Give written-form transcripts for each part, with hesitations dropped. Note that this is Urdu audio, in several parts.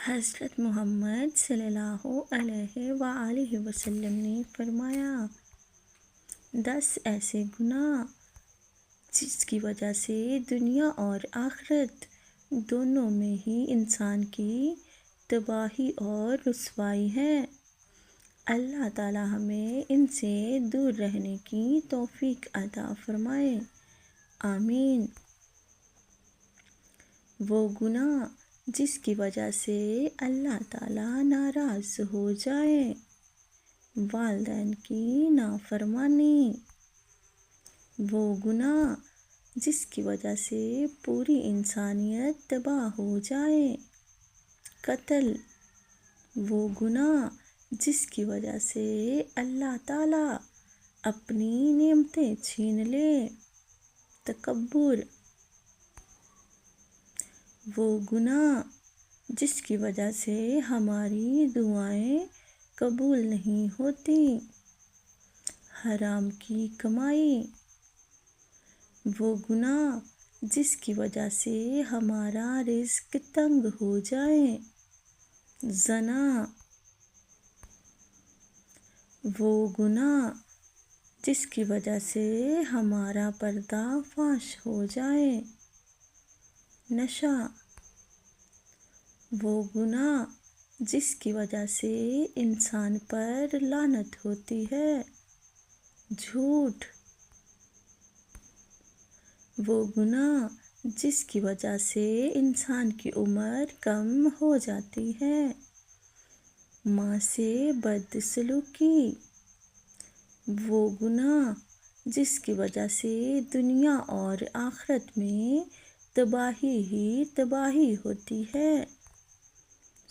حضرت محمد صلی اللہ علیہ وآلہ وسلم نے فرمایا، 10 ایسے گناہ جس کی وجہ سے دنیا اور آخرت دونوں میں ہی انسان کی تباہی اور رسوائی ہے۔ اللہ تعالی ہمیں ان سے دور رہنے کی توفیق عطا فرمائے، آمین۔ وہ گناہ جس کی وجہ سے اللہ تعالی ناراض ہو جائے، والدین کی نافرمانی۔ وہ گناہ جس کی وجہ سے پوری انسانیت تباہ ہو جائے، قتل۔ وہ گناہ جس کی وجہ سے اللہ تعالی اپنی نعمتیں چھین لے، تکبر۔ وہ گناہ جس کی وجہ سے ہماری دعائیں قبول نہیں ہوتی، حرام کی کمائی۔ وہ گناہ جس کی وجہ سے ہمارا رزق تنگ ہو جائے، زنا۔ وہ گناہ جس کی وجہ سے ہمارا پردہ فاش ہو جائے، نشہ۔ وہ گناہ جس کی وجہ سے انسان پر لعنت ہوتی ہے، جھوٹ۔ وہ گناہ جس کی وجہ سے انسان کی عمر کم ہو جاتی ہے، ماں سے بدسلوکی۔ وہ گناہ جس کی وجہ سے دنیا اور آخرت میں تباہی ہی تباہی ہوتی ہے،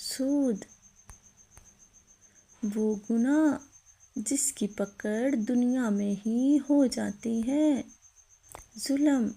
سود۔ وہ گناہ جس کی پکڑ دنیا میں ہی ہو جاتی ہے، ظلم۔